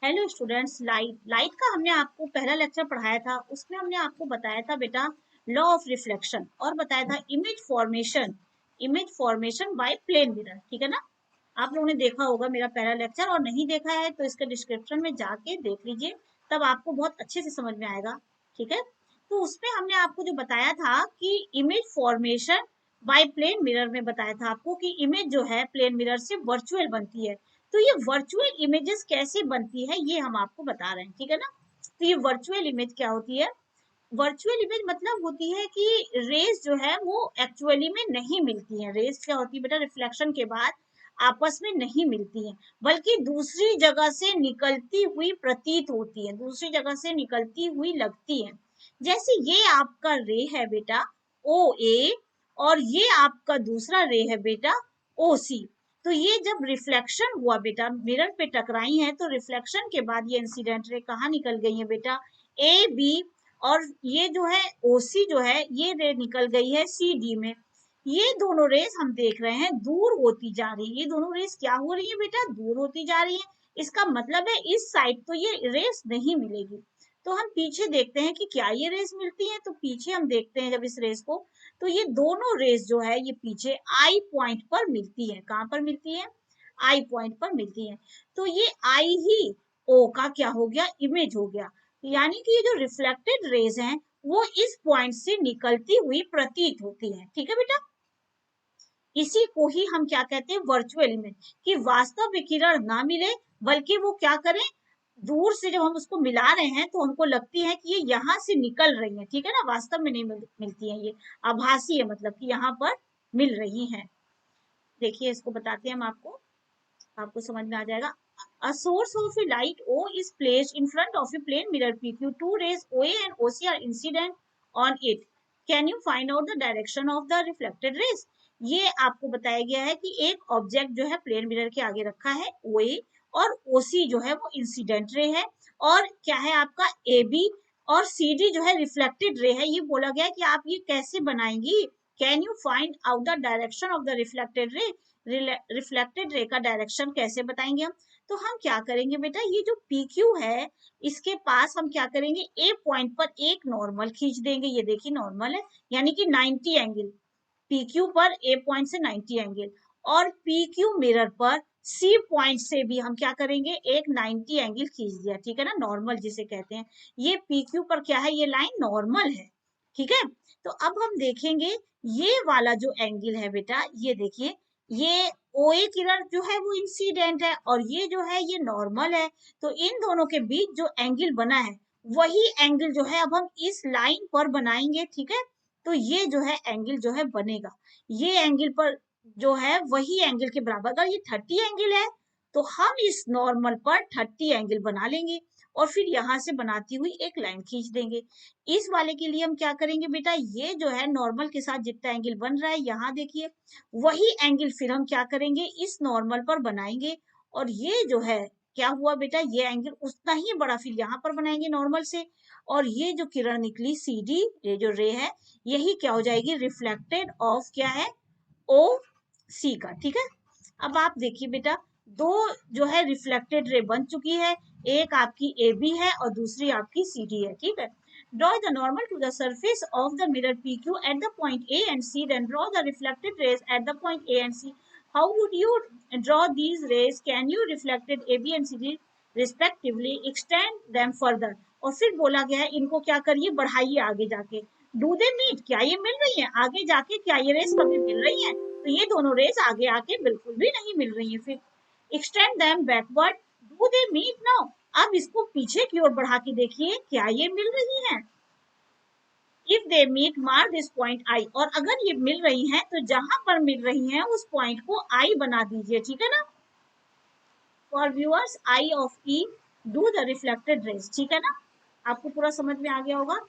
Hello students, light का हमने आपको पहला लेक्चर पढ़ाया था। उसमें हमने आपको बताया था बेटा लॉ ऑफ रिफ्लेक्शन और बताया था image formation by plane mirror. ठीक है ना। आप लोगों ने देखा होगा मेरा पहला लेक्चर, और नहीं देखा है तो इसके डिस्क्रिप्शन में जाके देख लीजिए, तब आपको बहुत अच्छे से समझ में आएगा। ठीक है। तो उसमें हमने आपको जो बताया था कि image formation by plane mirror में बताया था आपको कि इमेज जो है प्लेन मिरर से वर्चुअल बनती है। तो ये वर्चुअल इमेजेस कैसे बनती है ये हम आपको बता रहे हैं। ठीक है ना। तो ये वर्चुअल इमेज क्या होती है? वर्चुअल इमेज मतलब होती है कि रेस जो है वो एक्चुअली में नहीं मिलती है। रेस क्या होती है बेटा? रिफ्लेक्शन के बाद आपस में नहीं मिलती है, बल्कि दूसरी जगह से निकलती हुई प्रतीत होती है, दूसरी जगह से निकलती हुई लगती है। जैसे ये आपका रे है बेटा ओ ए, और ये आपका दूसरा रे है बेटा ओ सी। तो ये जब रिफ्लेक्शन हुआ बेटा, मिरर पे टकराई है, तो रिफ्लेक्शन के बाद ये इंसिडेंट रे कहाँ निकल गई है बेटा? A B. और ये जो है ओसी जो है ये रे निकल गई है सी डी में। ये दोनों रेस हम देख रहे हैं दूर होती जा रही है। ये दोनों रेस क्या हो रही है बेटा? दूर होती जा रही है। इसका मतलब है इस साइड तो ये रेस नहीं मिलेगी। तो हम पीछे देखते हैं कि क्या ये रेस मिलती है। तो पीछे हम देखते हैं जब इस रेस को, तो ये दोनों रेस जो है ये पीछे आई पॉइंट पर मिलती है। कहाँ पर मिलती है? आई पॉइंट पर मिलती है। तो ये आई ही ओ का क्या हो गया? इमेज हो गया। यानी कि ये जो रिफ्लेक्टेड रेज हैं वो इस पॉइंट से निकलती हुई प्रतीत होती है। ठीक है बेटा। इसी को ही हम क्या कहते हैं? Virtual image. कि वास्तव विकिरण ना मिले, बल्कि वो क्या करें, दूर से जब हम उसको मिला रहे हैं तो हमको लगती है कि ये यहाँ से निकल रही है। ठीक है ना। वास्तव में नहीं मिलती है, ये आभासी है, मतलब कि यहाँ पर मिल रही है। देखिए इसको बताते हैं हम आपको, आपको समझ में आ जाएगा। A source of a light O is placed in front of a plane mirror PQ. Two rays OA and OC are incident on it. Can you find out the direction of the reflected rays? ये आपको बताया गया है कि एक object जो है plane mirror के आगे रखा है OA, और OC जो है वो इंसिडेंट रे है, और क्या है आपका AB, और CD जो है रिफ्लेक्टेड रे है। ये बोला गया है कि आप ये कैसे बनाएंगी? Can you find out the direction of the reflected ray? Reflected ray का डायरेक्शन कैसे बताएंगे हम? तो हम क्या करेंगे बेटा, ये जो PQ है इसके पास हम क्या करेंगे, ए पॉइंट पर एक नॉर्मल खींच देंगे। ये देखिए नॉर्मल है, यानी कि 90 एंगल। PQ पर ए पॉइंट से 90 एंगल, और PQ मिरर पर सी पॉइंट से भी हम क्या करेंगे, एक 90 एंगल खींच दिया। ठीक है ना। नॉर्मल जिसे कहते हैं, ये PQ पर क्या है, ये लाइन नॉर्मल है। ठीक है। तो अब हम देखेंगे ये वाला जो एंगल है बेटा, ये देखिए, ये OA किरण जो है वो इंसिडेंट है, और ये जो है ये नॉर्मल है। तो इन दोनों के बीच जो एंगल बना है वही एंगल जो है अब हम इस लाइन पर बनाएंगे। ठीक है। तो ये जो है एंगल जो है बनेगा, ये एंगल पर जो है वही एंगल के बराबर। अगर ये 30 एंगल है तो हम इस नॉर्मल पर 30 एंगल बना लेंगे, और फिर यहाँ से बनाती हुई एक लाइन खींच देंगे। इस वाले के लिए हम क्या करेंगे बेटा, ये जो है नॉर्मल के साथ जितना एंगल बन रहा है यहाँ देखिए, वही एंगल फिर हम क्या करेंगे, इस नॉर्मल पर बनाएंगे। और ये जो है क्या हुआ बेटा, ये एंगल उतना ही बड़ा फिर यहाँ पर बनाएंगे नॉर्मल से, और ये जो किरण निकली CD, ये जो रे है, यही क्या हो जाएगी, रिफ्लेक्टेड ऑफ क्या है, ओ सी का। ठीक है। अब आप देखिए बेटा, दो जो है रिफ्लेक्टेड रे बन चुकी है, एक आपकी AB है और दूसरी आपकी CD है। ठीक है। Draw the normal to the surface of the mirror PQ at the point A and C, then draw the reflected rays at the point A and C. How would you draw these rays? Can you reflected AB and CD respectively extend them further? और फिर बोला गया है इनको क्या करिए, बढ़ाइए आगे जाके। डू दे मीट, क्या ये मिल रही है आगे जाके? क्या ये रेस कभी मिल रही है? तो ये दोनों रेस आगे आके बिल्कुल भी नहीं मिल रही है। फिर extend them backward, do they meet now. अब इसको पीछे की ओर बढ़ा के देखिए, क्या ये मिल रही है? If they meet mark this point I, और अगर ये मिल रही है तो जहां पर मिल रही है उस पॉइंट को I बना दीजिए। ठीक है ना। For viewers eye of E do the reflected rays. ठीक है ना। आपको पूरा समझ में आ गया होगा।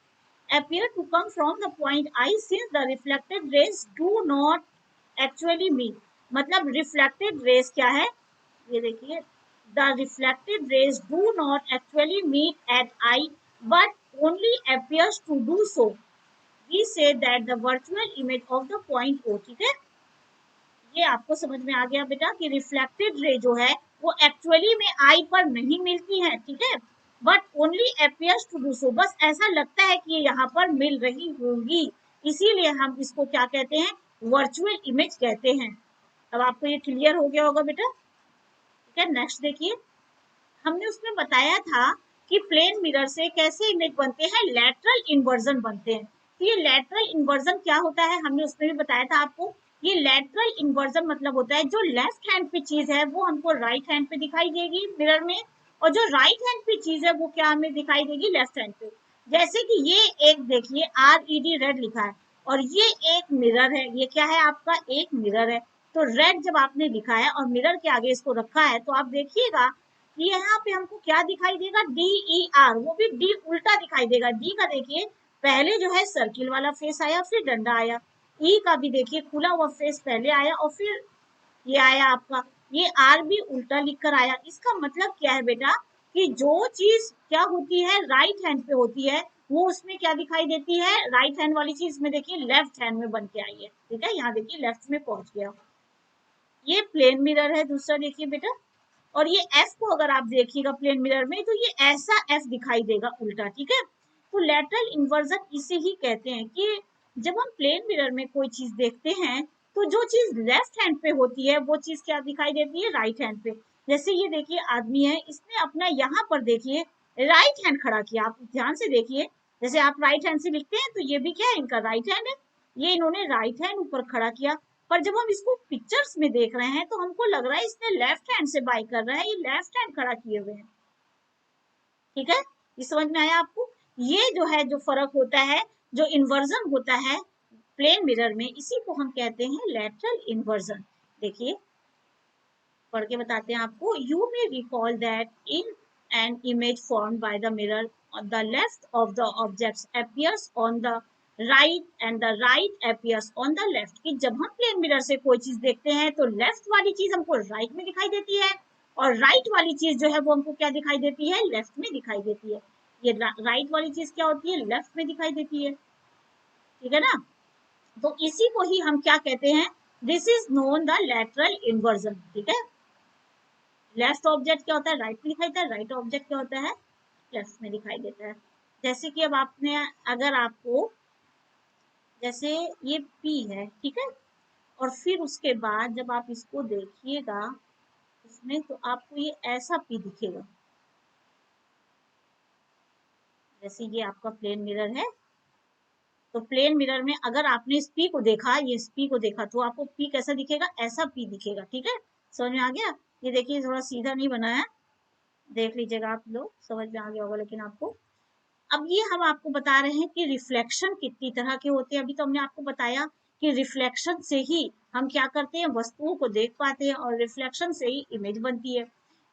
appear to come from the point I since the reflected rays do not actually meet। मतलब reflected rays क्या है, ये देखिए, the reflected rays do not actually meet at I but only appears to do so। We say that the virtual image of the point O। ठीक है। ये आपको समझ में आ गया बेटा कि रिफ्लेक्टेड रे जो है वो एक्चुअली में आई पर नहीं मिलती है, ठीक है, but only appears to do so, बस ऐसा लगता है कि ये यहाँ पर मिल रही होंगी, इसीलिए हम इसको क्या कहते हैं, वर्चुअल इमेज कहते हैं। अब आपको ये क्लियर हो गया होगा बेटा, ठीक है। नेक्स्ट देखिए, हमने उसमें बताया था कि प्लेन मिरर से कैसे इमेज बनते हैं, लेटरल इन्वर्जन बनते हैं। तो ये लेटरल इन्वर्जन क्या होता है, हमने उसमें भी बताया था आपको। ये लेटरल इन्वर्जन मतलब होता है जो लेफ्ट हैंड पे चीज है वो हमको राइट हैंड पे दिखाई देगी मिरर में, और जो राइट हैंड पे चीज है वो क्या हमें दिखाई देगी, लेफ्ट हैंड पे। जैसे कि ये एक देखिए RED रेड लिखा है, और ये एक मिरर है, ये क्या है आपका, एक मिरर है। तो रेड जब आपने लिखा है और मिरर के आगे इसको रखा है, तो आप देखिएगा यहाँ पे हमको क्या दिखाई देगा, DER, वो भी डी उल्टा दिखाई देगा। डी का देखिए पहले जो है सर्किल वाला फेस आया, फिर डंडा आया। ई का भी देखिए खुला हुआ फेस पहले आया और फिर ये आया आपका, ये आर भी उल्टा लिख कर आया। इसका मतलब क्या है बेटा, कि जो चीज क्या होती है राइट हैंड पे होती है वो उसमें क्या दिखाई देती है, राइट हैंड वाली चीज में देखिए लेफ्ट हैंड में बन के आई है, ठीक है। यहाँ देखिए लेफ्ट में पहुंच गया, ये प्लेन मिरर है। दूसरा देखिए बेटा, और ये एफ को अगर आप देखिएगा प्लेन मिरर में तो ये ऐसा एफ दिखाई देगा उल्टा, ठीक है। तो लेटरल इन्वर्जन इसे ही कहते हैं कि जब हम प्लेन मिरर में कोई चीज देखते हैं तो जो चीज लेफ्ट हैंड पे होती है वो चीज क्या दिखाई देती है, राइट हैंड पे। जैसे ये देखिए आदमी है, इसने अपना यहाँ पर देखिए राइट हैंड खड़ा किया, आप ध्यान से देखिए, जैसे आप राइट हैंड से लिखते हैं तो ये भी क्या है, इनका राइट हैंड है, ये इन्होंने राइट हैंड ऊपर खड़ा किया। पर जब हम इसको पिक्चर्स में देख रहे हैं तो हमको लग रहा है इसने लेफ्ट हैंड से बाई कर रहा है, ये लेफ्ट हैंड खड़ा किए हुए हैं, ठीक है। ये समझ में आया आपको, ये जो है जो फर्क होता है, जो इन्वर्जन होता है प्लेन मिरर में, इसी को हम कहते हैं लेटरल इन्वर्जन। देखिए पढ़ के बताते हैं आपको, you may recall that in an image formed by the mirror the left of the objects appears on the right and the right appears on the left, कि जब हम प्लेन मिरर से कोई चीज देखते हैं तो लेफ्ट वाली चीज हमको राइट में दिखाई देती है, और राइट वाली चीज जो है वो हमको क्या दिखाई देती है, लेफ्ट में दिखाई देती है। ये राइट वाली चीज क्या होती है, लेफ्ट में दिखाई देती है, ठीक है ना। तो इसी को ही हम क्या कहते हैं, this is known the lateral inversion, ठीक है। लेफ्ट ऑब्जेक्ट क्या होता है, राइट में दिखाई देता है, राइट ऑब्जेक्ट क्या होता है, लेफ्ट में दिखाई देता है। जैसे कि अब आपने, अगर आपको जैसे ये P है, ठीक है, और फिर उसके बाद जब आप इसको देखिएगा इसमें तो आपको ये ऐसा P दिखेगा, जैसे ये आपका प्लेन मिरर है। तो प्लेन मिरर में अगर आपने इस P को देखा, ये इस P को देखा, तो आपको P कैसा दिखेगा, ऐसा P दिखेगा, ठीक है। समझ में आ गया, ये देखिए थोड़ा सीधा नहीं बना है, देख लीजिएगा आप लोग, समझ में आ गया होगा लेकिन आपको। अब ये हम आपको बता रहे हैं कि रिफ्लेक्शन कितनी तरह के होते हैं। अभी तो हमने आपको बताया कि रिफ्लेक्शन से ही हम क्या करते हैं, वस्तुओं को देख पाते हैं, और रिफ्लेक्शन से ही इमेज बनती है।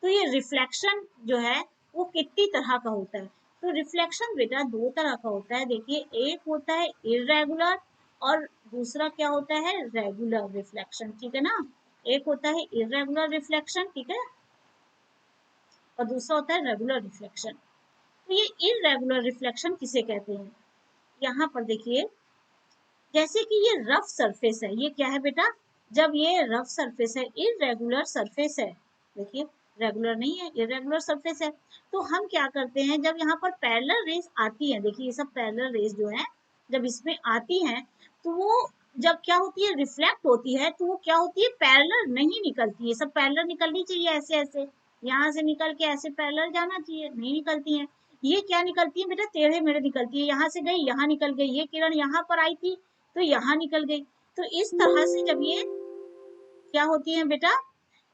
तो ये रिफ्लेक्शन जो है वो कितनी तरह का होता है, तो रिफ्लेक्शन बेटा दो तरह का होता है। देखिए एक होता है इरेगुलर, और दूसरा क्या होता है, रेगुलर रिफ्लेक्शन, ठीक है ना। एक होता है इरेगुलर रिफ्लेक्शन, ठीक है, और दूसरा होता है रेगुलर रिफ्लेक्शन। तो ये इरेगुलर रिफ्लेक्शन किसे कहते हैं, यहाँ पर देखिए, जैसे कि ये रफ सरफेस है, ये क्या है बेटा, जब ये रफ सरफेस है, इरेगुलर सरफेस है, देखिए रेगुलर नहीं है, इरेगुलर सरफेस है। तो हम क्या करते हैं, जब यहाँ पर पैरेलल रेज आती है, देखिए ये सब पैरेलल रेज जो है जब इसमें आती हैं तो वो जब क्या होती है, रिफ्लेक्ट होती है, तो वो क्या होती है, पैरेलल नहीं निकलती है। सब पैरेलल निकलनी चाहिए, ऐसे ऐसे यहाँ से निकल के ऐसे पैरेलल जाना चाहिए, नहीं निकलती है। ये क्या निकलती है बेटा, टेढ़े मेढ़े निकलती है, यहाँ से गई यहाँ निकल गई, ये किरण यहाँ पर आई थी तो यहाँ निकल गई। तो इस तरह से जब ये क्या होती है बेटा,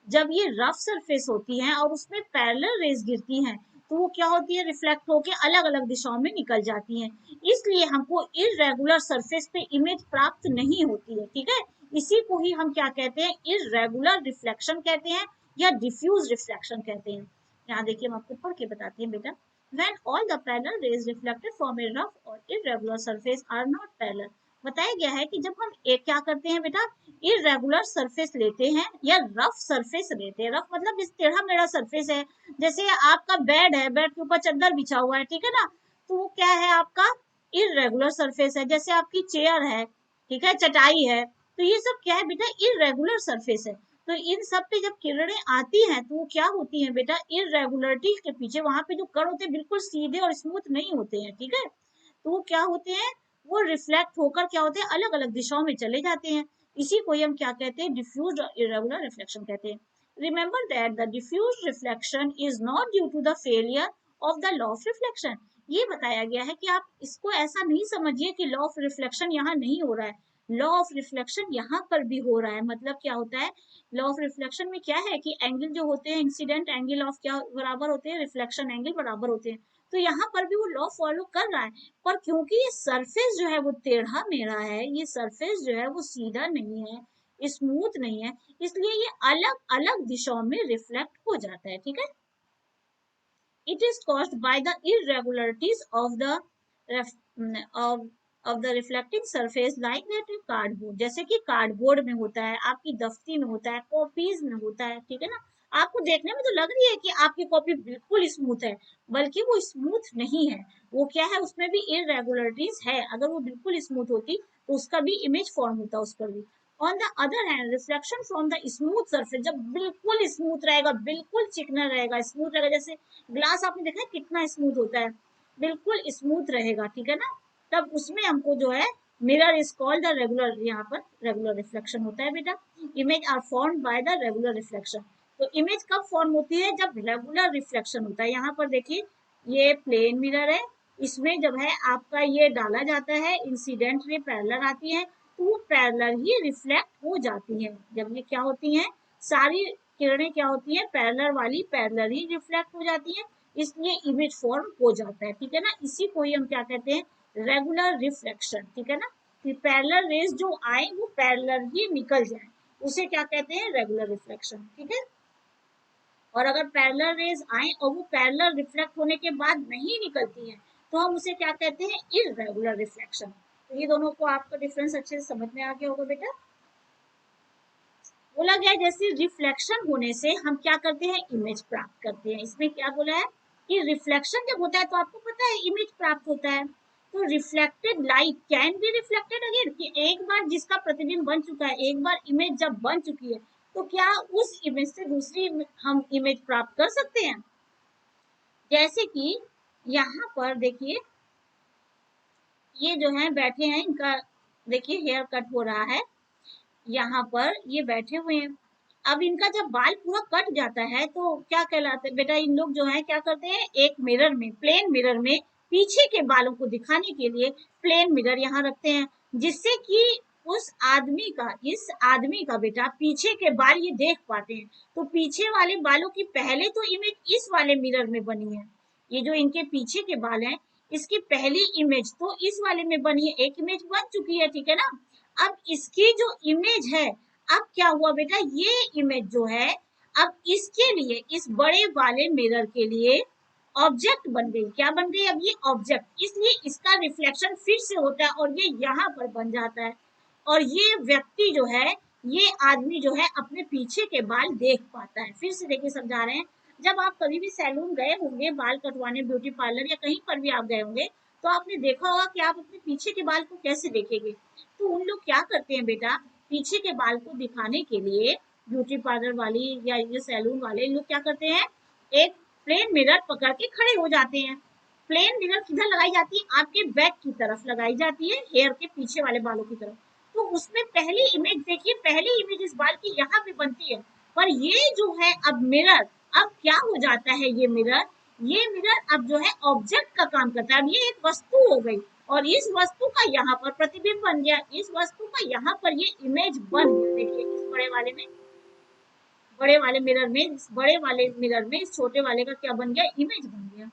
जब ये रफ सरफेस होती हैं और उसमें पैरेलल रेज गिरती हैं तो वो क्या होती है, रिफ्लेक्ट होके अलग अलग दिशाओं में निकल जाती हैं। इसलिए हमको इरेगुलर सरफेस पे इमेज प्राप्त नहीं होती है, ठीक है। इसी को ही हम क्या कहते हैं, इरेगुलर रिफ्लेक्शन कहते हैं, या डिफ्यूज रिफ्लेक्शन कहते हैं। यहाँ देखिए हम आपको पढ़ के बताते हैं बेटा, when all the parallel rays reflected from a rough or irregular surface are not parallel, बताया गया है कि जब हम एक क्या करते हैं बेटा, इरेगुलर सरफेस लेते हैं या रफ सरफेस लेते हैं। रफ मतलब इस टेढ़ा मेढ़ा सरफेस है, जैसे आपका बेड है, बेड के ऊपर चादर बिछा हुआ है, ठीक है ना, तो वो क्या है आपका इरेगुलर सरफेस है। जैसे आपकी चेयर है, ठीक है, चटाई है, तो ये सब क्या है बेटा, इरेगुलर सरफेस है। तो इन सब पे जब किरणें आती हैं तो वो क्या होती हैं बेटा, इरेगुलरिटीज के पीछे वहां पे जो कण होते हैं बिल्कुल सीधे और स्मूथ नहीं होते हैं, ठीक है, तो वो क्या होते हैं, वो रिफ्लेक्ट होकर क्या होते हैं, अलग अलग दिशाओं में चले जाते हैं। इसी को हम क्या कहते हैं, डिफ्यूज इरेगुलर रिफ्लेक्शन कहते हैं। Remember that the diffuse reflection is not due to the failure of the law of reflection. ये बताया गया है कि आप इसको ऐसा नहीं समझिए कि लॉ ऑफ रिफ्लेक्शन यहाँ नहीं हो रहा है, लॉ ऑफ रिफ्लेक्शन यहाँ पर भी हो रहा है। मतलब क्या होता है, लॉ ऑफ रिफ्लेक्शन में क्या है कि एंगल जो होते हैं, इंसिडेंट एंगल ऑफ क्या बराबर होते हैं, रिफ्लेक्शन एंगल बराबर होते हैं। तो यहाँ पर भी वो लॉ फॉलो कर रहा है, पर क्योंकि ये सरफेस जो है वो टेढ़ा मेढ़ा है, ये सरफेस जो है वो सीधा नहीं है, स्मूथ नहीं है, इसलिए ये अलग अलग दिशाओं में रिफ्लेक्ट हो जाता है, ठीक है। It is caused by the irregularities of the of the reflecting surface like that cardboard, जैसे कि कार्डबोर्ड में होता है, आपकी दफ्ती में होता है, कॉपीज में होता है, ठीक है ना। आपको देखने में तो लग रही है कि आपकी कॉपी बिल्कुल स्मूथ है, बल्कि वो स्मूथ नहीं है, वो क्या है, उसमें भी इरेगुलरिटीज है। अगर वो बिल्कुल स्मूथ होती तो उसका भी इमेज फॉर्म होता उस पर भी। On the other hand reflection from the smooth surface, जब बिल्कुल स्मूथ रहेगा, बिल्कुल चिकना रहेगा, स्मूथ रहेगा, जैसे ग्लास आपने देखा है कितना स्मूथ होता है, बिल्कुल स्मूथ रहेगा, ठीक है ना, तब उसमें हमको जो है mirror is called the regular, यहाँ पर रेगुलर रिफ्लेक्शन होता है बेटा। Image are form by the regular reflection. तो इमेज कब फॉर्म होती है, जब रेगुलर रिफ्लेक्शन होता है। यहाँ पर देखिए ये प्लेन मिरर है, इसमें जब है आपका ये डाला जाता है, इंसिडेंट रे पैरेलल आती है, तो वो पैरेलल ही रिफ्लेक्ट हो जाती है। जब ये क्या होती हैं, सारी किरणें क्या होती है, पैरेलल वाली पैरेलल ही रिफ्लेक्ट हो जाती है, इसलिए इमेज फॉर्म हो जाता है, ठीक है ना। इसी को ही हम क्या कहते हैं, रेगुलर रिफ्लेक्शन, ठीक है ना। कि पैरेलल रेज जो आए वो पैरेलल ही निकल जाए, उसे क्या कहते हैं, रेगुलर रिफ्लेक्शन, ठीक है। और अगर पैरेलल रेज आए और वो पैरेलल रिफ्लेक्ट होने के बाद नहीं निकलती हैं, तो हम उसे क्या कहते हैं, इररेगुलर रिफ्लेक्शन। तो ये दोनों को आपको डिफरेंस अच्छे से समझ में आ गया होगा बेटा। बोला गया जैसे रिफ्लेक्शन होने से हम क्या करते हैं, इमेज प्राप्त करते हैं। इसमें क्या बोला है कि रिफ्लेक्शन जब होता है तो आपको पता है इमेज प्राप्त होता है। तो reflected light can be reflected again, कि एक बार जिसका प्रतिबिंब बन चुका है, एक बार इमेज जब बन चुकी है, तो क्या उस इमेज से दूसरी हम इमेज प्राप्त कर सकते हैं। जैसे कि यहाँ पर देखिए, ये जो है बैठे हैं, इनका देखिए हेयर कट हो रहा है, यहाँ पर ये बैठे हुए हैं। अब इनका जब बाल पूरा कट जाता है तो क्या कहलाते हैं बेटा, इन लोग जो है क्या करते हैं, एक मिरर में, प्लेन मिरर में पीछे के बालों को दिखाने के लिए प्लेन मिरर यहाँ रखते हैं, जिससे कि उस आदमी का, इस आदमी का बेटा पीछे के बाल ये देख पाते हैं। तो पीछे वाले बालों की पहले तो इमेज इस वाले मिरर में बनी है, ये जो इनके पीछे के बाल हैं, इसकी पहली इमेज तो इस वाले में बनी है, एक इमेज बन चुकी है, ठीक है ना। अब इसकी जो इमेज है, अब क्या हुआ बेटा, ये इमेज जो है अब इसके लिए, इस बड़े वाले मिरर के लिए ऑब्जेक्ट बन गई। क्या बन गई, अब ये ऑब्जेक्ट, इसलिए इसका रिफ्लेक्शन फिर से होता है और ये यहाँ पर बन जाता है। और ये व्यक्ति जो है, ये आदमी जो है अपने पीछे के बाल देख पाता है। फिर से देखिए समझा रहे हैं, जब आप कभी भी सैलून गए होंगे बाल कटवाने, ब्यूटी पार्लर या कहीं पर भी आप गए होंगे, तो आपने देखा होगा कि आप अपने पीछे के बाल को कैसे देखेंगे। तो उन लोग क्या करते हैं बेटा, पीछे के बाल को दिखाने के लिए ब्यूटी पार्लर वाली या ये सैलून वाले लोग क्या करते हैं, एक प्लेन मिरर पकड़ के खड़े हो जाते हैं। प्लेन मिरर किधर लगाई जाती है, आपके बैक की तरफ लगाई जाती है, हेयर के पीछे वाले बालों की तरफ। तो उसमें पहली इमेज देखिए, पहली इमेज इस बाल की यहाँ पे बनती है, पर ये जो है अब मिरर, अब क्या हो जाता है, ये मिरर अब जो है ऑब्जेक्ट का काम करता है। अब ये एक वस्तु हो गई और इस वस्तु का यहाँ पर प्रतिबिंब बन गया, इस वस्तु का यहाँ पर ये इमेज बन गया। देखिए इस बड़े वाले में, बड़े वाले मिरर में, इस बड़े वाले मिरर में इस छोटे वाले का क्या बन गया, इमेज बन गया,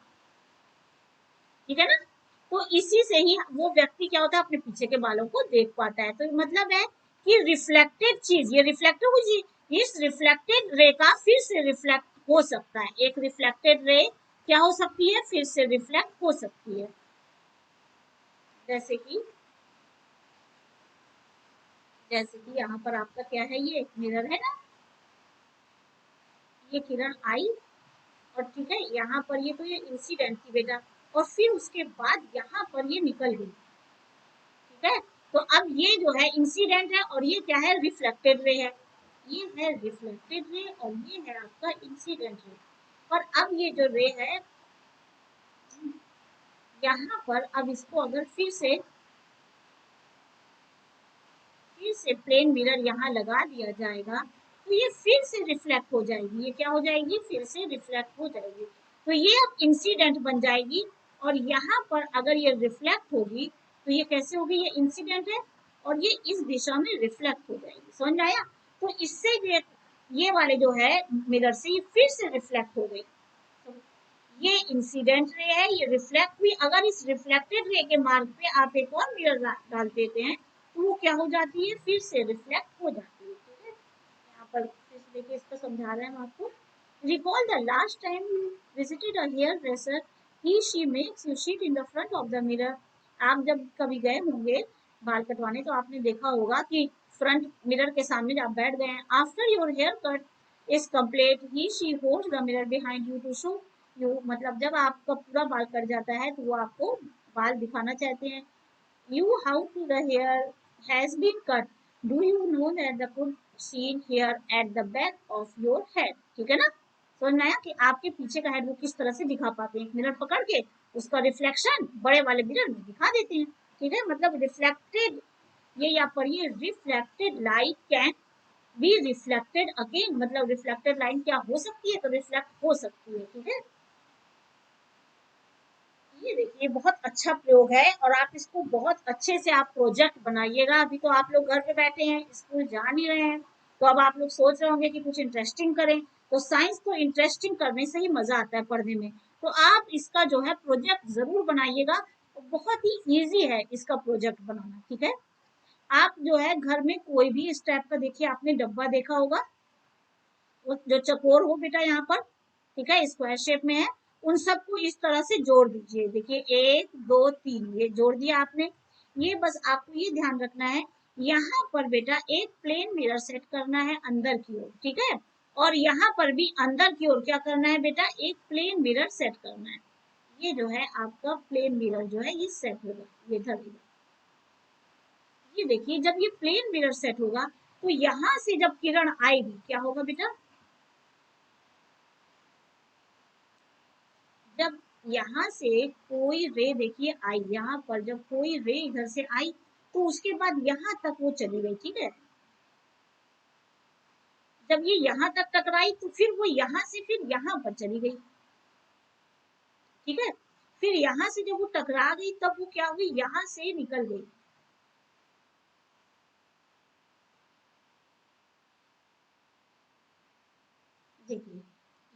ठीक है ना। तो इसी से ही वो व्यक्ति क्या होता है, अपने पीछे के बालों को देख पाता है। तो मतलब है कि रिफ्लेक्टेड चीज, ये रिफ्लेक्टेड हुई चीज, इस रिफ्लेक्टेड रे का फिर से रिफ्लेक्ट हो सकता है। एक रिफ्लेक्टेड रे क्या हो सकती है, फिर से रिफ्लेक्ट हो सकती है। जैसे कि यहाँ पर आपका क्या है, ये मिरर है ना, ये किरण आई और ठीक है, यहाँ पर ये तो ये इंसिडेंट थी बेटा, और फिर उसके बाद यहाँ पर ये निकल गई, ठीक है। तो अब ये जो है इंसिडेंट है और ये क्या है, रिफ्लेक्टेड रे है। ये है रिफ्लेक्टेड रे और ये है आपका इंसिडेंट रे। और अब ये जो रे है यहाँ पर, अब इसको अगर फिर से प्लेन मिरर यहाँ लगा दिया जाएगा तो ये फिर से रिफ्लेक्ट हो जाएगी। ये क्या हो जाएगी? फिर से रिफ्लेक्ट हो जाएगी। तो ये अब इंसिडेंट बन जाएगी। और यहाँ पर अगर ये रिफ्लेक्ट होगी तो ये कैसे होगी? ये इंसिडेंट है और ये इस दिशा में रिफ्लेक्ट हो जाएगी। समझ में आया? तो इससे ये वाले जो है मिरर से ये फिर से रिफ्लेक्ट हो गई। तो ये इंसिडेंट रे है, ये रिफ्लेक्ट हुई। अगर इस रिफ्लेक्टेड रे के मार्ग पे आप एक और मिरर डाल देते हैं तो वो क्या हो जाती है? फिर से रिफ्लेक्ट हो जाती है। ठीक है, यहाँ पर फिर से देखिए, इसको समझा रहे हैं हम आपको। Recall the last time you visited a hairdresser, he she makes you sit in the front of the mirror. आप जब कभी गए होंगे बाल कटवाने तो आपने देखा होगा कि फ्रंट मिरर के सामने आप बैठ गए हैं। After your haircut is complete, he she holds the mirror behind you to show you, मतलब जब आपका पूरा बाल कट जाता है तो वो आपको बाल दिखाना चाहते हैं। You how to the hair has been cut. Do you know that the could seen here at the back of your head? ठीक है ना? समझ में आया कि आपके पीछे का हेड वो किस तरह से दिखा पाते हैं? मिरर पकड़ के उसका रिफ्लेक्शन बड़े वाले मिरर में दिखा देते हैं। ठीक है, मतलब रिफ्लेक्टेड, ये यहाँ पर ये reflected light can be reflected again, मतलब रिफ्लेक्टेड लाइन क्या हो सकती है? तो रिफ्लेक्ट हो सकती है। ठीक है, ये देखिए बहुत अच्छा प्रयोग है और आप इसको बहुत अच्छे से आप प्रोजेक्ट बनाइएगा। अभी तो आप लोग घर पे बैठे हैं, स्कूल जा नहीं रहे हैं, तो अब आप लोग सोच रहे होंगे कि कुछ इंटरेस्टिंग करें। तो साइंस को इंटरेस्टिंग करने से ही मजा आता है पढ़ने में। तो आप इसका जो है प्रोजेक्ट जरूर बनाइएगा। बहुत ही ईजी है इसका प्रोजेक्ट बनाना। ठीक है, आप जो है घर में कोई भी इस टाइप का, देखिए आपने डब्बा देखा होगा, वो जो चकोर हो बेटा यहाँ पर, ठीक है, स्क्वायर शेप में है, उन सबको इस तरह से जोड़ दीजिए। देखिए 1 2 3 ये जोड़ दिया आपने। ये बस आपको ये ध्यान रखना है, यहाँ पर बेटा एक प्लेन मिरर सेट करना है अंदर की ओर। ठीक है, और यहाँ पर भी अंदर की ओर क्या करना है बेटा? एक प्लेन मिरर सेट करना है। ये जो है आपका प्लेन मिरर जो है ये सेट होगा, ये इधर। ये देखिए जब ये प्लेन मिरर सेट होगा तो यहाँ से जब किरण आएगी क्या होगा बेटा? जब यहाँ से कोई रे देखिए आई, यहाँ पर जब कोई रे इधर से आई तो उसके बाद यहाँ तक वो चली गई। ठीक है, जब ये यहाँ तक टकराई तो फिर वो यहाँ से फिर यहाँ पर चली गई। ठीक है, फिर यहाँ से जब वो टकरा गई तब वो क्या हुई? यहाँ से निकल गई। देखिए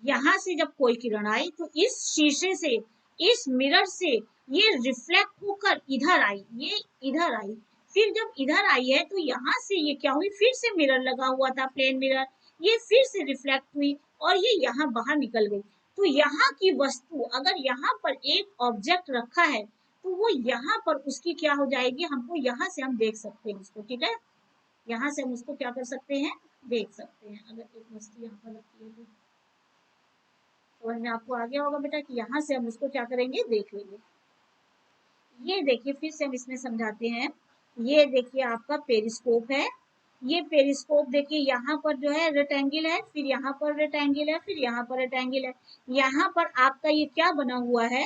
यहाँ से जब कोई किरण आई तो इस शीशे से, इस मिरर से ये रिफ्लेक्ट होकर इधर आई, ये इधर आई। फिर जब इधर आई है तो यहाँ से ये क्या हुई? फिर से मिरर लगा हुआ था प्लेन मिरर, ये फिर से रिफ्लेक्ट हुई और ये यहाँ बाहर निकल गई। तो यहाँ की वस्तु अगर यहाँ पर एक ऑब्जेक्ट रखा है तो वो यहाँ पर उसकी क्या हो जाएगी? हमको यहाँ से हम देख सकते हैं उसको। ठीक है, यहाँ से हम उसको क्या कर सकते हैं? देख सकते हैं। अगर एक वस्तु यहाँ पर रखी है तो समझ में आपको आ गया होगा बेटा कि यहाँ से हम उसको क्या करेंगे? देख लेंगे। ये देखिए फिर से हम इसमें समझाते हैं। ये देखिए आपका पेरिस्कोप है। ये पेरिस्कोप देखिए यहाँ पर जो है रेक्टेंगल है, फिर यहाँ पर रेक्टेंगल है, फिर यहाँ पर रेक्टेंगल है। यहाँ पर आपका ये क्या बना हुआ है?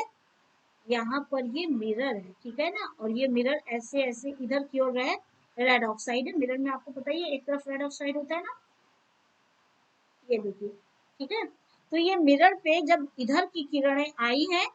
यहाँ पर ये मिरर है। ठीक है ना, और ये मिरर ऐसे ऐसे इधर की ओर है, रेड ऑक्साइड है मिरर में, आपको पता ही है एक तरफ रेड ऑक्साइड होता है ना। ये देखिए, ठीक है, तो ये मिरर पे जब इधर की किरणें आई हैं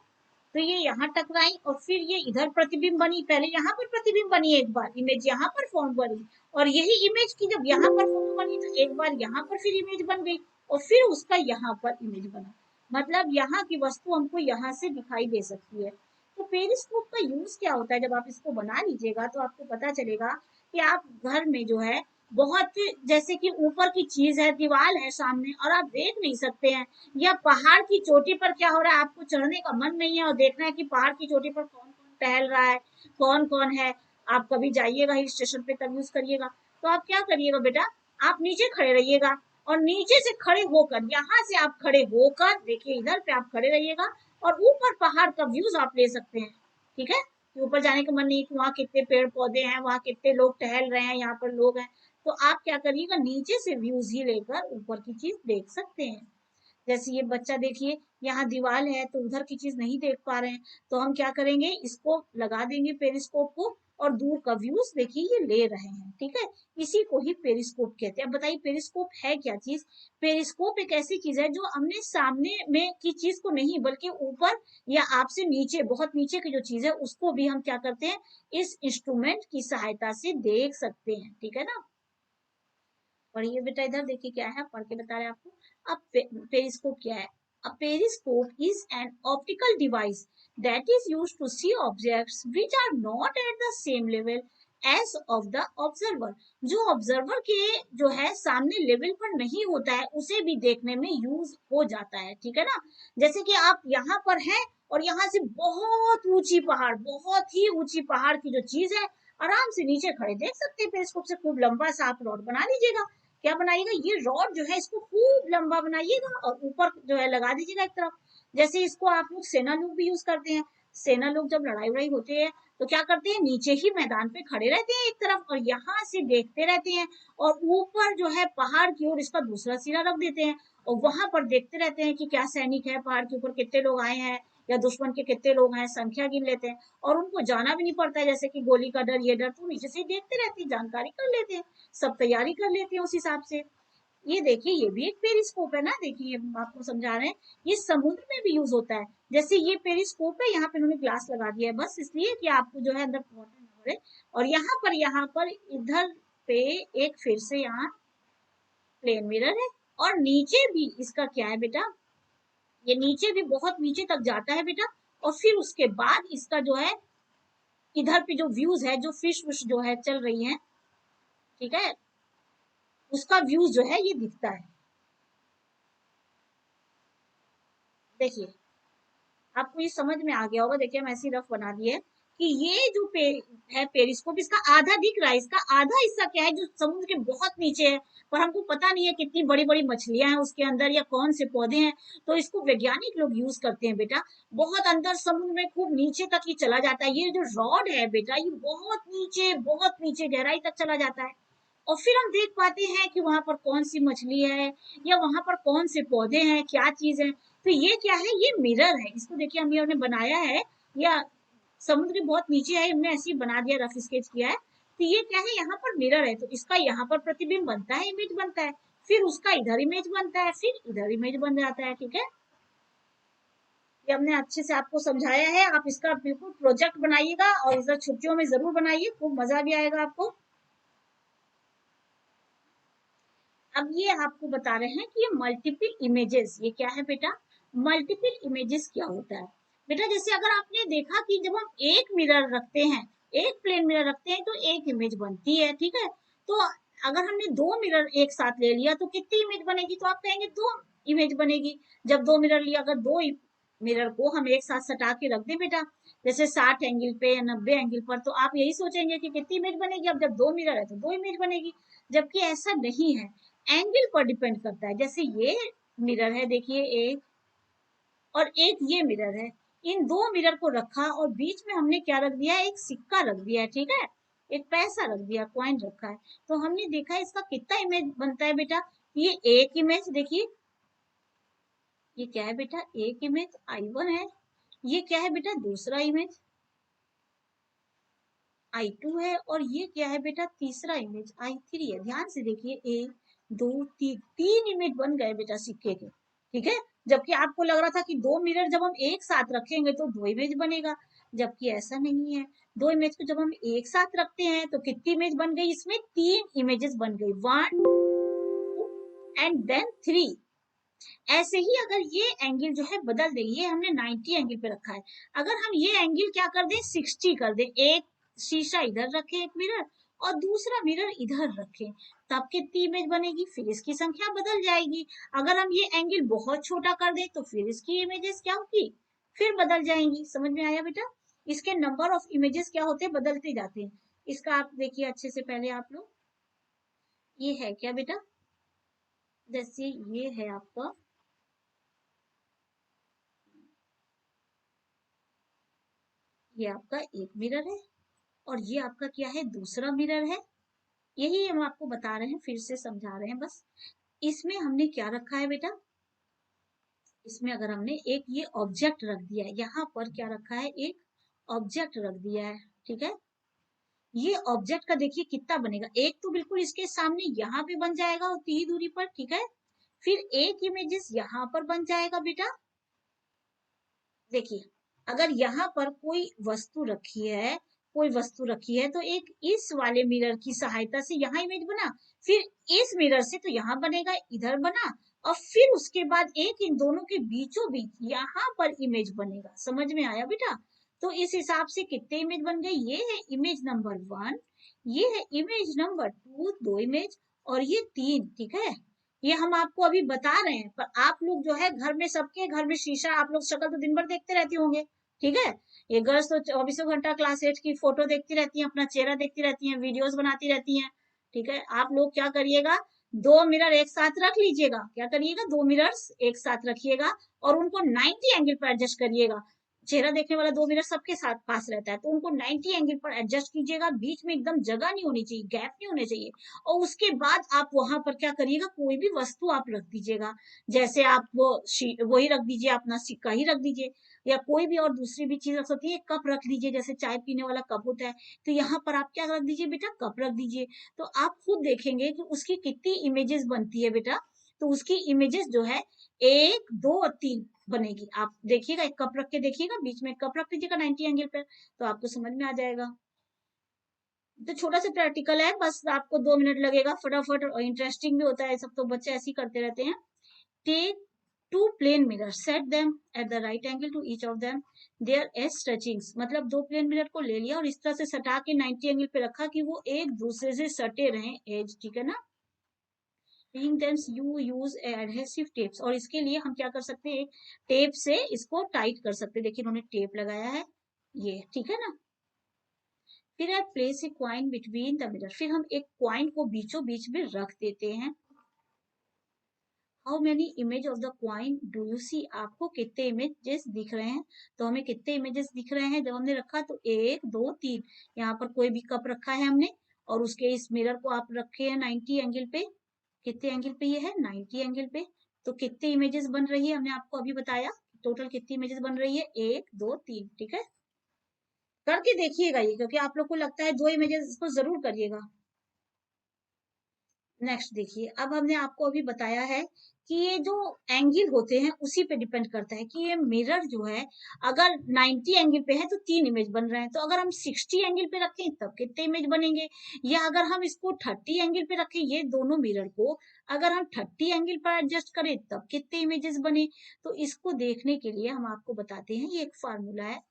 तो ये यहाँ टकराई और फिर ये इधर प्रतिबिंब बनी। पहले यहाँ पर प्रतिबिंब बनी, एक बार इमेज यहाँ पर फॉर्म बनी, और यही इमेज की जब यहाँ पर फॉर्म बनी तो एक बार यहाँ पर फिर इमेज बन गई और फिर उसका यहाँ पर इमेज बना। मतलब यहाँ की वस्तु हमको यहाँ से दिखाई दे सकती है। तो पेरिस्कोप का यूज क्या होता है? जब आप इसको बना लीजिएगा तो आपको पता चलेगा कि आप घर में जो है बहुत, जैसे कि ऊपर की चीज है, दीवार है सामने और आप देख नहीं सकते हैं, या पहाड़ की चोटी पर क्या हो रहा है, आपको चढ़ने का मन नहीं है और देखना है कि पहाड़ की चोटी पर कौन कौन टहल रहा है, कौन कौन है। आप कभी जाइएगा हिल स्टेशन पे तब यूज करिएगा। तो आप क्या करिएगा बेटा? आप नीचे खड़े रहिएगा और नीचे से खड़े होकर, यहाँ से आप खड़े होकर देखिए, इधर पे आप खड़े रहिएगा और ऊपर पहाड़ का व्यूज आप ले सकते हैं। ठीक है, ऊपर जाने का मन नहीं कि वहाँ कितने पेड़ पौधे हैं, वहाँ कितने लोग टहल रहे हैं, यहाँ पर लोग हैं, तो आप क्या करिएगा, नीचे से व्यूज ही लेकर ऊपर की चीज देख सकते हैं। जैसे ये बच्चा देखिए, यहाँ दीवार है तो उधर की चीज नहीं देख पा रहे हैं, तो हम क्या करेंगे, इसको लगा देंगे पेरिस्कोप को, और दूर का व्यूज देखिए ये ले रहे हैं, ठीक है। इसी को ही पेरिस्कोप कहते हैं। अब बताइए पेरिस्कोप है क्या चीज। पेरिस्कोप एक ऐसी चीज है जो हमने सामने में की चीज को नहीं, बल्कि ऊपर या आपसे नीचे, बहुत नीचे की जो चीज है उसको भी हम क्या करते हैं, इस इंस्ट्रूमेंट की सहायता से देख सकते हैं, ठीक है ना। पढ़िए बेटा, इधर देखिए क्या है, पढ़ के बता रहे हैं आपको। अब पेरिस्कोप क्या है। A periscope is an optical device that is used to see objects which are not at the same level as of the observer। जो ऑब्जर्वर के जो है सामने लेवल पर नहीं होता है, उसे भी देखने में यूज हो जाता है, ठीक है ना। जैसे कि आप यहाँ पर हैं और यहाँ से बहुत ऊंची पहाड़, बहुत ही ऊंची पहाड़ की जो चीज है, आराम से नीचे खड़े देख सकते हैं पेरिस्कोप से। खूब लंबा सा आप रॉड बना लीजिएगा। क्या बनाइएगा, ये रॉड जो है इसको खूब लंबा बनाइएगा और ऊपर जो है लगा दीजिएगा एक तरफ। जैसे इसको आप लोग सेना लोग भी यूज करते हैं। सेना लोग जब लड़ाई वड़ाई होती है तो क्या करते हैं, नीचे ही मैदान पे खड़े रहते हैं एक तरफ, और यहाँ से देखते रहते हैं, और ऊपर जो है पहाड़ की ओर इसका दूसरा सिरा रख देते हैं, और वहां पर देखते रहते हैं कि क्या सैनिक है, पहाड़ के ऊपर कितने लोग आए हैं, या दुश्मन के कितने लोग हैं, संख्या गिन लेते हैं। और उनको जाना भी नहीं पड़ता है, जैसे कि गोली का डर, ये डर, तो नीचे से देखते रहते हैं, जानकारी कर लेते हैं, सब तैयारी कर लेते हैं उस हिसाब से। ये देखिए, ये भी एक पेरिस्कोप है ना, देखिए ये आपको समझा रहे हैं। ये समुद्र में भी यूज होता है। जैसे ये पेरिस्कोप है, यहाँ पे उन्होंने ग्लास लगा दिया है बस इसलिए कि आपको जो है अंदर वाटर ना पड़े। और यहाँ पर इधर पे एक फिर से यहाँ प्लेन मिरर है। और नीचे भी इसका क्या है बेटा, ये नीचे भी बहुत नीचे तक जाता है बेटा। और फिर उसके बाद इसका जो है, इधर पे जो व्यूज है, जो फिश विश जो है चल रही है, ठीक है, उसका व्यूज जो है ये दिखता है। देखिए आपको ये समझ में आ गया होगा। देखिए हम ऐसी रफ बना दिए कि ये जो है पेरिस्कोप, इसका आधा दिख रहा है, इसका आधा हिस्सा क्या है जो समुद्र के बहुत नीचे है, पर हमको पता नहीं है कितनी बड़ी बड़ी मछलियां हैं उसके अंदर या कौन से पौधे हैं। तो इसको वैज्ञानिक लोग यूज करते हैं बेटा। बहुत अंदर समुद्र में खूब नीचे तक ये चला जाता है। ये जो रॉड है बेटा, ये बहुत नीचे गहराई तक चला जाता है। और फिर हम देख पाते हैं कि वहां पर कौन सी मछली है, या वहां पर कौन से पौधे हैं, क्या चीज है। तो ये क्या है, ये मिरर है। इसको देखिए हम हमने बनाया है, या समुद्र के बहुत नीचे है, हमने ऐसे ही बना दिया, रफ स्केच किया है। तो ये क्या है, यहाँ पर मिरर है, तो इसका यहाँ पर प्रतिबिंब बनता है, इमेज बनता है, फिर उसका इधर इमेज बनता है, फिर इधर इमेज बन जाता है, ठीक है। ये हमने अच्छे से आपको समझाया है। आप इसका बिल्कुल प्रोजेक्ट बनाइएगा, और इधर छुट्टियों में जरूर बनाइए, खूब मजा भी आएगा आपको। अब ये आपको बता रहे हैं कि ये मल्टीपल इमेजेस, ये क्या है बेटा, मल्टीपल इमेजेस क्या होता है बेटा। जैसे अगर आपने देखा कि जब हम एक मिरर रखते हैं, एक प्लेन मिरर रखते हैं, तो एक इमेज बनती है, ठीक है। तो अगर हमने दो मिरर एक साथ ले लिया तो कितनी इमेज बनेगी, तो आप कहेंगे दो इमेज बनेगी। जब दो मिरर लिया, अगर दो मिरर को हम एक साथ सटा के रख दें बेटा, जैसे 60 एंगल पे या 90 एंगल पर, तो आप यही सोचेंगे कि कितनी इमेज बनेगी। अब जब दो मिरर है तो दो इमेज बनेगी, जबकि ऐसा नहीं है, एंगल पर डिपेंड करता है। जैसे ये मिरर है देखिए एक, और एक ये मिरर है। इन दो मिरर को रखा और बीच में हमने क्या रख दिया, एक सिक्का रख दिया है, ठीक है, एक पैसा रख दिया, कॉइन रखा है। तो हमने देखा इसका कितना इमेज बनता है बेटा, ये एक इमेज देखिए, ये क्या है बेटा, एक इमेज I1 है। ये क्या है बेटा, दूसरा इमेज I2 है। और ये क्या है बेटा, तीसरा इमेज I3 है। ध्यान से देखिए, एक दो तीन, तीन इमेज बन गए बेटा सिक्के के, ठीक है। जबकि आपको लग रहा था कि दो मिरर जब हम एक साथ रखेंगे तो दो इमेज बनेगा, जबकि ऐसा नहीं है। दो इमेज को जब हम एक साथ रखते हैं तो कितनी इमेज बन गई, इसमें तीन इमेजेस बन गई, 1 एंड देन 3। ऐसे ही अगर ये एंगल जो है बदल दे, ये हमने 90 एंगल पे रखा है, अगर हम ये एंगल क्या कर दें, 60 कर दें, एक शीशा इधर रखें, एक मिरर, और दूसरा मिरर इधर रखें, तब कितनी इमेज बनेगी, फिर इसकी संख्या बदल जाएगी। अगर हम ये एंगल बहुत छोटा कर दें तो फिर इसकी इमेजेस क्या होगी, फिर बदल जाएंगी। समझ में आया बेटा, इसके नंबर ऑफ इमेजेस क्या होते हैं, बदलते जाते हैं। इसका आप देखिए अच्छे से, पहले आप लोग, ये है क्या बेटा, जैसे ये है आपका, ये आपका एक मिरर है, और ये आपका क्या है, दूसरा मिरर है, यही हम आपको बता रहे हैं, फिर से समझा रहे हैं बस। इसमें हमने क्या रखा है बेटा, इसमें अगर हमने एक ये ऑब्जेक्ट रख दिया है, यहाँ पर क्या रखा है, एक ऑब्जेक्ट रख दिया है, ठीक है। ये ऑब्जेक्ट का देखिए कितना बनेगा, एक तो बिल्कुल इसके सामने यहाँ पे बन जाएगा उतनी ही दूरी पर, ठीक है। फिर एक इमेजेस यहाँ पर बन जाएगा बेटा। देखिए अगर यहाँ पर कोई वस्तु रखी है, कोई वस्तु रखी है, तो एक इस वाले मिरर की सहायता से यहाँ इमेज बना, फिर इस मिरर से तो यहाँ बनेगा, इधर बना, और फिर उसके बाद एक इन दोनों के बीचों बीच यहाँ पर इमेज बनेगा। समझ में आया बेटा? तो इस हिसाब से कितने इमेज बन गए, ये है इमेज नंबर 1, ये है इमेज नंबर 2, 2 इमेज, और ये 3, ठीक है। ये हम आपको अभी बता रहे हैं, पर आप लोग जो है घर में, सबके घर में शीशा, आप लोग शक्ल तो दिन भर देखते रहती होंगे, ठीक है। ये गर्ल्स तो 24 घंटा क्लास 8 की फोटो देखती रहती हैं, अपना चेहरा देखती रहती हैं, वीडियोस बनाती रहती हैं, ठीक है। आप लोग क्या करिएगा, 2 मिरर एक साथ रख लीजिएगा, क्या करिएगा, 2 मिरर्स एक साथ रखिएगा और उनको 90 एंगल पर एडजस्ट करिएगा। चेहरा देखने वाला 2 मिरर सबके साथ पास रहता है, तो उनको 90 एंगल पर एडजस्ट कीजिएगा, बीच में एकदम जगह नहीं होनी चाहिए, गैप नहीं होने चाहिए। और उसके बाद आप वहां पर क्या करिएगा, कोई भी वस्तु आप रख दीजिएगा, जैसे आप वही रख दीजिए, अपना सिक्का ही रख दीजिए, या कोई भी और दूसरी भी चीज रख सकती है, कप रख लीजिए, जैसे चाय पीने वाला कप होता है, तो यहाँ पर आप क्या रख दीजिए बेटा, कप रख दीजिए। तो आप खुद देखेंगे कि उसकी कितनी इमेजेस बनती है बेटा। तो उसकी इमेजेस जो है 1, 2 और 3 बनेगी। आप देखिएगा, एक कप रख के देखिएगा, बीच में कप रख दीजिएगा 90 एंगल पे, तो आपको समझ में आ जाएगा। तो छोटा सा प्रैक्टिकल है, बस आपको 2 मिनट लगेगा, फटाफट, और इंटरेस्टिंग भी होता है, सब तो बच्चे ऐसे ही करते रहते हैं। Take 2 plane mirror, set them at the right angle to each of them, their edge touchings, मतलब 2 प्लेन मिरर को ले लिया और इस तरह से सटा के 90 एंगल पे रखा कि वो एक दूसरे से सटे रहें एज, ठीक है ना। being them you use adhesive tapes, और इसके लिए हम क्या कर सकते हैं, टेप से इसको टाइट कर सकते हैं। देखिए इन्होंने टेप लगाया है, ये ठीक है ना। फिर I place a coin between the mirror, फिर हम एक क्वाइन को बीचों बीच में रख देते हैं। How many image of the coin do you see, आपको कितने इमेजेस दिख रहे हैं। तो हमें कितने इमेजेस दिख रहे हैं, जब हमने रखा तो 1, 2, 3, यहाँ पर कोई भी कप रखा है हमने, और उसके इस मिरर को आप रखे हैं 90 एंगल पे। कितने एंगल पे ये है, 90 एंगल पे। तो कितने इमेजेस बन रही है, हमने आपको अभी बताया, टोटल कितनी इमेजेस बन रही है, 1, 2, 3, ठीक है। करके देखिएगा ये, क्योंकि आप लोग को लगता है 2 इमेजेस, इसको जरूर करिएगा। नेक्स्ट देखिए, अब हमने आपको अभी बताया है कि ये जो एंगल होते हैं उसी पे डिपेंड करता है कि ये मिरर जो है, अगर 90 एंगल पे है तो 3 इमेज बन रहे हैं, तो अगर हम 60 एंगल पे रखें तब कितने इमेज बनेंगे, या अगर हम इसको 30 एंगल पे रखें, ये दोनों मिरर को अगर हम 30 एंगल पर एडजस्ट करें तब कितने इमेजेस बने। तो इसको देखने के लिए हम आपको बताते हैं, ये एक फार्मूला है,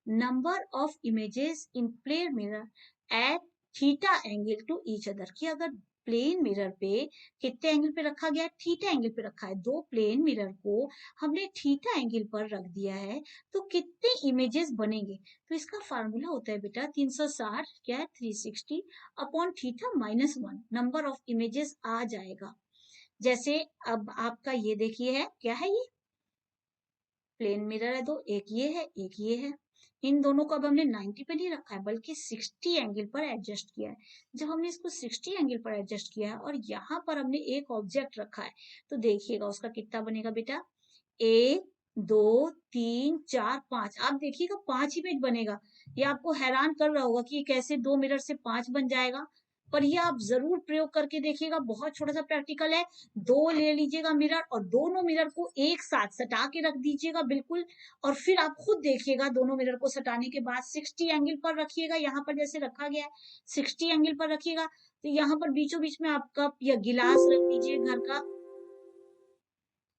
number of images in plane mirror at theta angle to each other, कि अगर प्लेन मिरर पे कितने एंगल पे रखा गया है, थीटा एंगल पे रखा है, 2 प्लेन मिरर को हमने थीटा एंगल पर रख दिया है, तो कितने इमेजेस बनेंगे। तो इसका फार्मूला होता है बेटा 360 क्या है, 360 upon theta -1, number of images आ जाएगा। जैसे अब आपका ये देखिए है, क्या है ये, प्लेन मिरर है दो, एक ये है, एक ये है। इन दोनों को अब हमने 90 पे नहीं रखा है, बल्कि 60 एंगल पर एडजस्ट किया है। जब हमने इसको 60 एंगल पर एडजस्ट किया है और यहाँ पर हमने एक ऑब्जेक्ट रखा है, तो देखिएगा उसका कितना बनेगा बेटा, 1, 2, 3, 4, 5, आप देखिएगा 5 इमेज बनेगा। ये आपको हैरान कर रहा होगा कि कैसे 2 मिरर से 5 बन जाएगा, पर ये आप जरूर प्रयोग करके देखिएगा, बहुत छोटा सा प्रैक्टिकल है। 2 ले लीजिएगा मिरर और दोनों मिरर को एक साथ सटा के रख दीजिएगा बिल्कुल, और फिर आप खुद देखिएगा, दोनों मिरर को सटाने के बाद 60 एंगल पर रखिएगा, यहाँ पर जैसे रखा गया है 60 एंगल पर रखिएगा, तो यहाँ पर बीचों बीच में आप कप या गिलास रख दीजिए घर का,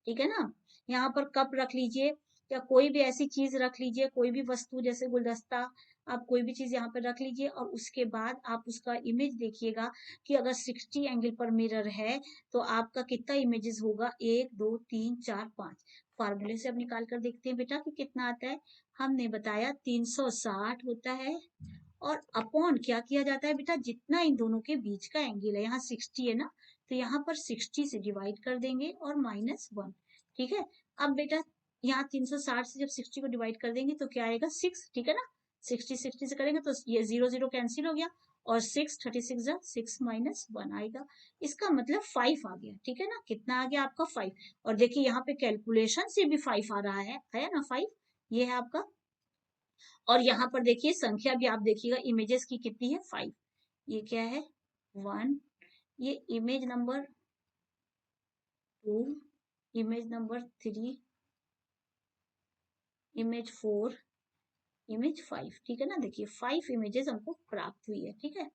ठीक है ना। यहाँ पर कप रख लीजिए, या कोई भी ऐसी चीज रख लीजिए, कोई भी वस्तु जैसे गुलदस्ता, आप कोई भी चीज यहाँ पर रख लीजिए, और उसके बाद आप उसका इमेज देखिएगा कि अगर 60 एंगल पर मिरर है तो आपका कितना इमेजेस होगा, 1, 2, 3, 4, 5। फार्मूले से अब निकाल कर देखते हैं बेटा कि कितना आता है। हमने बताया 360 होता है, और अपॉन क्या किया जाता है बेटा, जितना इन दोनों के बीच का एंगल है, यहाँ 60 है ना, तो यहाँ पर 60 से डिवाइड कर देंगे और -1, ठीक है। अब बेटा यहाँ 360 से जब 60 को डिवाइड कर देंगे तो क्या आएगा, 6, ठीक है ना। 60 60 से करेंगे तो ये 0 0 कैंसिल हो गया, और 6 36 जा 6 माइनस 1 आएगा। इसका मतलब 5 आ गया, ठीक है ना। कितना आ गया आपका 5। और देखिए यहाँ पे कैलकुलेशन से भी 5 आ रहा है ना 5, ये है आपका। और यहाँ पर देखिए संख्या भी आप देखिएगा इमेजेस की कितनी है 5। ये क्या है 1, ये image number 2, image number 3, image 4, image 5, ठीक है ना। देखिए 5 इमेजेस हमको प्राप्त हुई है, ठीक है।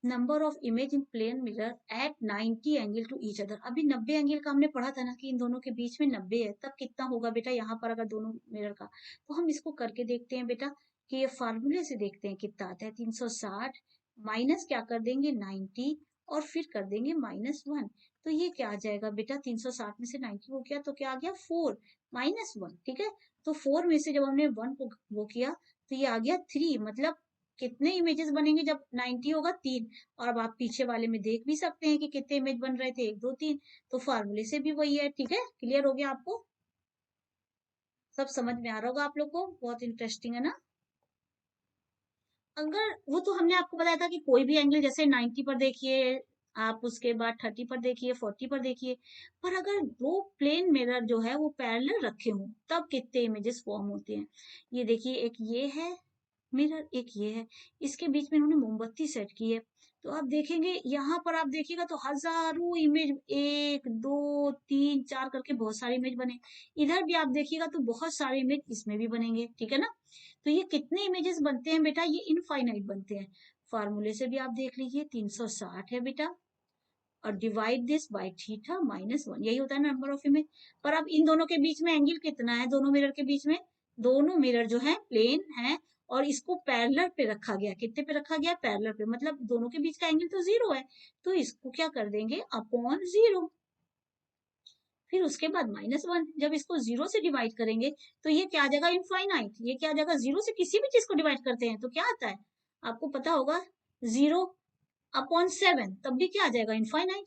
Number of image in plane mirror at 90 angle to each other. अभी 90 एंगल का हमने पढ़ा था ना कि इन दोनों के बीच में 90 है, तब कितना होगा बेटा यहाँ पर अगर दोनों मिरर का। तो हम इसको करके देखते हैं बेटा कि ये फार्मूले से देखते हैं कितना आता है। 360 माइनस क्या कर देंगे 90 और फिर कर देंगे -1। तो ये क्या आ जाएगा बेटा 360 में से 90 को किया तो क्या आ गया 4 -1, ठीक है। तो 4 में से जब हमने 1 को वो किया तो ये आ गया 3। मतलब कितने इमेजेस बनेंगे जब 90 होगा 3। और अब आप पीछे वाले में देख भी सकते हैं कि कितने इमेज बन रहे थे 1 2 3। तो फार्मूले से भी वही है, ठीक है। क्लियर हो गया आपको, सब समझ में आ रहा होगा आप लोग को। बहुत इंटरेस्टिंग है ना। अगर वो तो हमने आपको बताया था कि कोई भी एंगल जैसे 90 पर देखिए आप, उसके बाद 30 पर देखिए, 40 पर देखिए। पर अगर दो प्लेन मिरर जो है वो पैरेलल रखे हों तब कितने इमेजेस फॉर्म होते हैं। ये देखिए एक ये है मिरर, एक ये है, इसके बीच में इन्होंने मोमबत्ती सेट की है। तो आप देखेंगे यहाँ पर आप देखिएगा तो हजारों इमेज 1 2 3 4 करके बहुत सारे इमेज बने। इधर भी आप देखिएगा तो बहुत सारे इमेज इसमें भी बनेंगे, ठीक है ना। तो ये कितने इमेजेस बनते हैं बेटा, ये इनफाइनाइट बनते हैं। फार्मूले से भी आप देख लीजिए 360 है बेटा, और डिवाइड दिस बाय थीटा -1, यही होता है नंबर ऑफ इमेज। पर अब इन दोनों के बीच में एंगल कितना है, दोनों मिरर के बीच में, दोनों मिरर जो है प्लेन है और इसको पैरेलल पे रखा गया। कितने पे रखा गया पैरेलल पे, मतलब दोनों के बीच का एंगल तो 0 है। तो इसको क्या कर देंगे अपॉन 0। फिर उसके बाद -1, जब इसको 0 से डिवाइड करेंगे तो ये क्या आ जाएगा इनफाइनाइट। ये क्या आ जाएगा 0 से किसी भी चीज को डिवाइड करते हैं तो क्या आता है आपको पता होगा 0/7, तब भी क्या आ जाएगा इनफाइनाइट।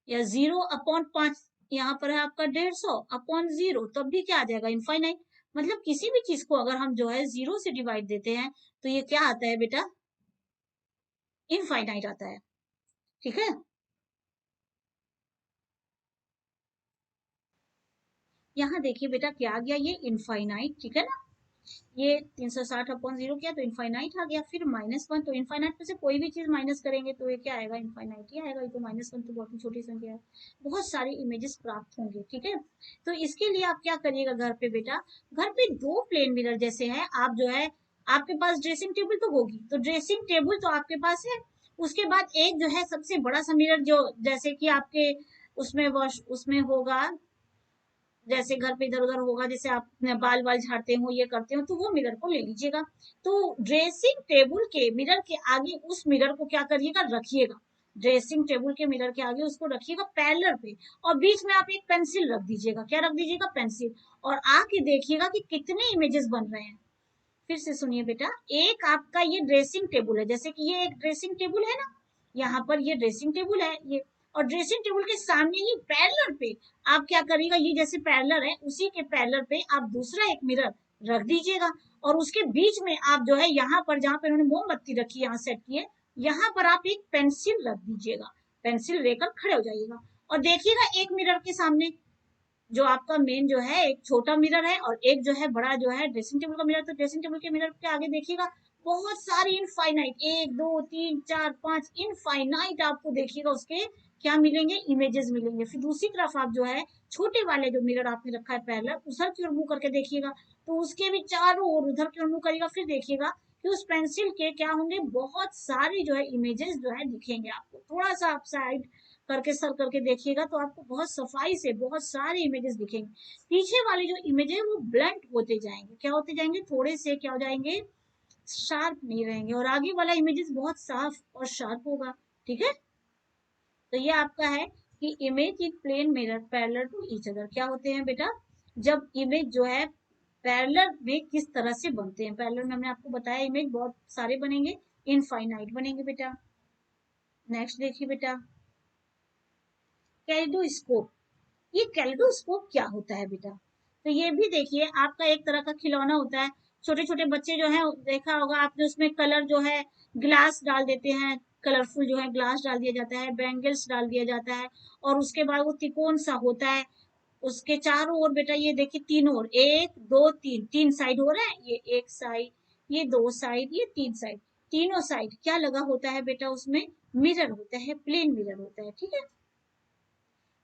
या 0/5, यहाँ पर है आपका 150/0, तब भी क्या आ जाएगा इनफाइनाइट। मतलब किसी भी चीज को अगर हम जो है 0 से डिवाइड देते हैं तो ये क्या आता है बेटा इनफाइनाइट आता है, ठीक है। यहाँ देखिए बेटा क्या आ गया ये इनफाइनाइट, ठीक है ना। ये 360/0 किया तो इनफाइनाइट आ गया। फिर -1, तो इनफाइनाइट में से कोई भी चीज माइनस करेंगे तो ये क्या आएगा इनफाइनाइट ही आएगा। ये तो -1 तो बहुत ही छोटी संख्या है। बहुत सारी इमेजेस प्राप्त होंगे, ठीक है। तो इसके लिए आप क्या करिएगा घर पे बेटा, घर पे दो प्लेन मिरर जैसे है, आप जो है आपके पास ड्रेसिंग टेबल तो होगी, तो ड्रेसिंग टेबल तो आपके पास है। उसके बाद एक जो है सबसे बड़ा सा मिरर जो जैसे कि आपके उसमें वॉश उसमें होगा, जैसे घर पे इधर उधर होगा, जैसे आप बाल बाल झाड़ते हो ये करते हो तो वो मिरर को ले लीजिएगा। तो ड्रेसिंग टेबल के मिरर के आगे उस मिरर को क्या करिएगा रखिएगा। ड्रेसिंग टेबल के मिरर के आगे उसको रखिएगा पैरेलल पे, और बीच में आप एक पेंसिल रख दीजिएगा। क्या रख दीजिएगा पेंसिल। और आके देखिएगा कि कितने इमेजेस बन रहे हैं। फिर से सुनिए बेटा, एक आपका ये ड्रेसिंग टेबल है, जैसे कि ये एक ड्रेसिंग टेबल है ना, यहाँ पर ये ड्रेसिंग टेबल है ये। और ड्रेसिंग टेबल के सामने ही पैरेलल पे आप क्या करिएगा, ये जैसे पैरेलल है उसी के पैरेलल पे आप दूसरा एक मिरर रख दीजिएगा। और उसके बीच में आप जो है यहाँ पर जहाँ पे उन्होंने मोमबत्ती रखी यहाँ सेट की है, यहाँ पर आप एक पेंसिल रख दीजिएगा। पेंसिल लेकर खड़े हो जाइएगा और देखिएगा एक मिरर के सामने जो आपका मेन जो है एक छोटा मिरर है और एक जो है बड़ा जो है ड्रेसिंग टेबल का मिरर। तो ड्रेसिंग टेबल के मिरर के आगे देखिएगा बहुत सारी इनफाइनाइट 1 2 3 4 5 इनफाइनाइट आपको देखिएगा उसके क्या मिलेंगे इमेजेस मिलेंगे। फिर दूसरी तरफ आप जो है छोटे वाले जो मिरर आपने रखा है पैरेलल उधर की ओर मुंह करके देखिएगा, तो उसके भी चारों ओर उधर की ओर मुंह करिएगा। फिर देखिएगा कि उस पेंसिल के क्या होंगे बहुत सारे जो है इमेजेस जो है दिखेंगे आपको। थोड़ा सा आप साइड करके सर करके देखिएगा तो आपको बहुत सफाई से बहुत सारे इमेजेस दिखेंगे। पीछे वाले जो इमेज है वो ब्लंट होते जाएंगे, क्या होते जाएंगे थोड़े से क्या हो जाएंगे शार्प नहीं रहेंगे, और आगे वाला इमेजेस बहुत साफ और शार्प होगा, ठीक है। तो ये आपका है कि image in plane mirror parallel to each other क्या होते हैं बेटा, जब इमेज जो है पैरेलल में किस तरह से बनते हैं। पैरेलल में हमने आपको बताया इमेज बहुत सारे बनेंगे, इनफाइनाइट बनेंगे बेटा। नेक्स्ट देखिए बेटा कैलिडोस्कोप। ये कैलिडोस्कोप क्या होता है बेटा, तो ये भी देखिए आपका एक तरह का खिलौना होता है। छोटे छोटे बच्चे जो है देखा होगा आपने, उसमें कलर जो है ग्लास डाल देते हैं, कलरफुल जो है ग्लास डाल दिया जाता है, बैंगल्स डाल दिया जाता है, और उसके बाद वो त्रिकोण सा होता है, उसके चारों ओर बेटा ये देखिए तीनों ओर, एक दो तीन, तीन साइड हो रहा है, ये एक साइड, ये दो साइड, ये तीन साइड, तीनों साइड क्या लगा होता है बेटा, उसमें मिरर होता है, प्लेन मिरर होता है, ठीक है।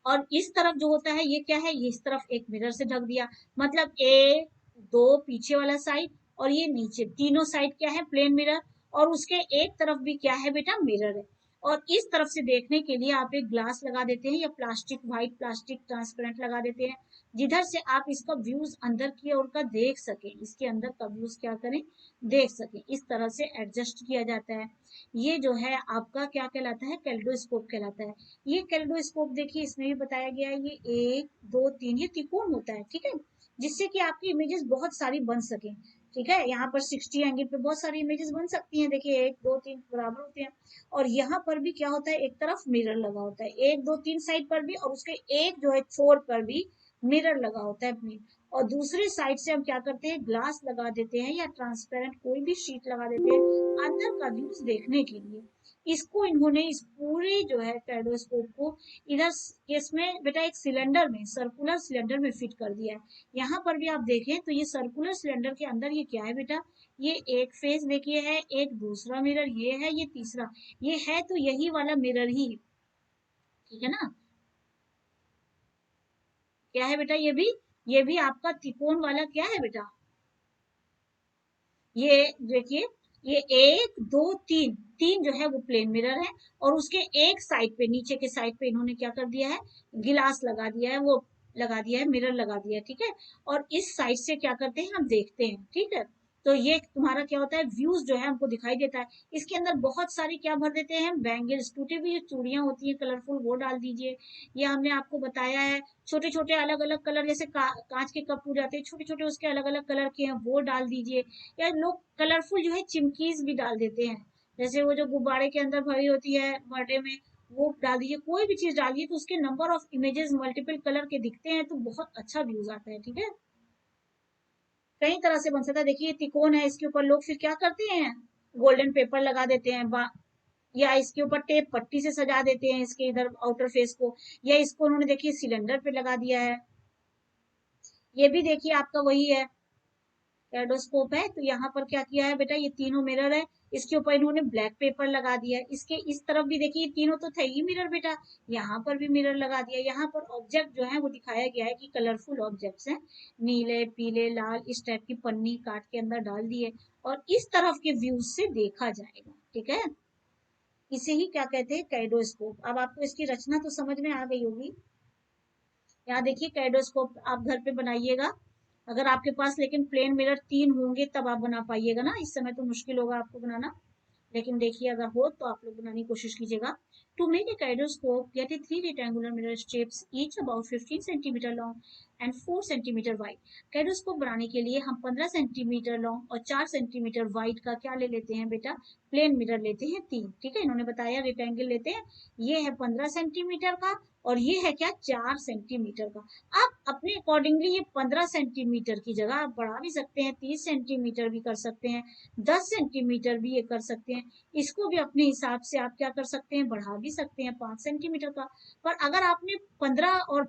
और इस तरफ जो होता है ये क्या है, ये इस तरफ एक मिरर से ढक दिया, मतलब एक दो पीछे वाला साइड और ये नीचे, तीनों साइड क्या है, प्लेन मिरर, और उसके एक तरफ भी क्या है बेटा, मिरर है। और इस तरफ से देखने के लिए आप एक ग्लास लगा देते हैं या प्लास्टिक, व्हाइट प्लास्टिक ट्रांसपेरेंट लगा देते हैं, जिधर से आप इसका व्यूज अंदर की ओर का देख सकें, इसके अंदर का व्यूज क्या करें, देख सकें, इस तरह से एडजस्ट किया जाता है। ये जो है आपका क्या कहलाता है, कैल्डोस्कोप कहलाता है। ये कैल्डोस्कोप देखिए, इसमें भी बताया गया है, ये एक दो तीन, ये त्रिकोण होता है, ठीक है, जिससे कि आपकी इमेजेस बहुत सारी बन सके, ठीक है। यहाँ पर 60 एंगल पे बहुत सारी इमेजेस बन सकती हैं, देखिए एक दो तीन बराबर होते हैं। और यहाँ पर भी क्या होता है, एक तरफ मिरर लगा होता है, एक दो तीन साइड पर भी, और उसके एक जो है छोर पर भी मिरर लगा होता है अपनी। और दूसरी साइड से हम क्या करते हैं, ग्लास लगा देते हैं या ट्रांसपेरेंट कोई भी शीट लगा देते हैं अंदर का व्यूज देखने के लिए। इसको इन्होंने, इस पूरे जो है कैल्डोस्कोप को इधर इसमें बेटा एक सिलेंडर में, सर्कुलर सिलेंडर में फिट कर दिया है। यहाँ पर भी आप देखें तो ये सर्कुलर सिलेंडर के अंदर ये क्या है बेटा, ये एक फेस देखिए है, एक दूसरा मिरर ये है, ये तीसरा, ये है तो यही वाला मिरर ही, ठीक है ना। क्या है बेटा, ये भी आपका त्रिकोण वाला क्या है बेटा, ये देखिए, ये एक दो तीन, तीन जो है वो प्लेन मिरर है, और उसके एक साइड पे, नीचे के साइड पे इन्होंने क्या कर दिया है, गिलास लगा दिया है, वो लगा दिया है, मिरर लगा दिया है, ठीक है। और इस साइड से क्या करते हैं, हम देखते हैं, ठीक है। तो ये तुम्हारा क्या होता है, व्यूज जो है हमको दिखाई देता है। इसके अंदर बहुत सारी क्या भर देते हैं, बैंगल्स, टूटी हुई जो चूड़ियां होती हैं कलरफुल, वो डाल दीजिए। ये हमने आपको बताया है, छोटे छोटे अलग अलग कलर, जैसे कांच के कप हो जाते हैं छोटे छोटे, उसके अलग अलग कलर के हैं, वो डाल दीजिए। या लोग कलरफुल जो है चिमकीज भी डाल देते हैं, जैसे वो जो गुब्बारे के अंदर भरी होती है बर्थडे में, वो डाल दीजिए, कोई भी चीज डालिए तो उसके number of images multiple colour के दिखते हैं, तो बहुत अच्छा व्यूज आता है, ठीक है। कई तरह से बन सकता है, देखिए त्रिकोण है, इसके ऊपर लोग फिर क्या करते हैं, गोल्डन पेपर लगा देते हैं, या इसके ऊपर टेप पट्टी से सजा देते हैं इसके इधर आउटर फेस को, या इसको उन्होंने देखिए सिलेंडर पे लगा दिया है। ये भी देखिए आपका वही है, कैडोस्कोप है, तो यहाँ पर क्या किया है बेटा, ये तीनों मिरर है, इसके ऊपर इन्होंने ब्लैक पेपर लगा दिया है, इसके इस तरफ भी देखिए तीनों तो थे ही मिरर बेटा, यहाँ पर भी मिरर लगा दिया। यहाँ पर ऑब्जेक्ट जो है वो दिखाया गया है कि कलरफुल ऑब्जेक्ट्स हैं, नीले पीले लाल, इस टाइप की पन्नी काट के अंदर डाल दिए, और इस तरफ के व्यूज से देखा जाएगा, ठीक है। इसे ही क्या कहते हैं, कैडोस्कोप। अब आपको इसकी रचना तो समझ में आ गई होगी। यहाँ देखिए कैडोस्कोप आप घर पे बनाइएगा, अगर आपके पास लेकिन प्लेन मिरर तीन होंगे तब आप बना पाइएगा ना, इस समय तो मुश्किल होगा आपको बनाना, लेकिन देखिए अगर हो तो आप लोग बनाने की कोशिश कीजिएगा। To make a kaleidoscope get a three rectangular mirror shapes each about 15 centimetre long and 4 centimetre wide. Kaleidoscope बनाने के लिए हम 15 सेंटीमीटर लॉन्ग और 4 सेंटीमीटर वाइड का क्या ले लेते हैं बेटा, प्लेन मिरर लेते हैं तीन, ठीक है। इन्होंने बताया रेक्टेंगल लेते हैं, ये है 15 सेंटीमीटर का, और ये है क्या, 4 सेंटीमीटर का। आप अपने अकॉर्डिंगली ये 15 सेंटीमीटर की जगह आप बढ़ा भी सकते हैं, 30 सेंटीमीटर भी कर सकते हैं, 10 सेंटीमीटर भी ये कर सकते हैं। इसको भी अपने हिसाब से आप क्या कर सकते हैं, बढ़ा भी सकते हैं 5 सेंटीमीटर का। पर अगर आपने 15 और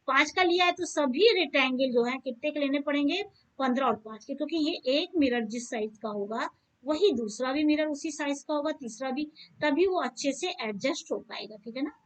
5 का लिया है तो सभी रेक्टेंगल जो है कितने के लेने पड़ेंगे, 15 और 5 के, क्योंकि ये एक मिरर जिस साइज का होगा वही दूसरा भी मिरर उसी साइज का होगा, तीसरा भी, तभी वो अच्छे से एडजस्ट हो पाएगा, ठीक है ना।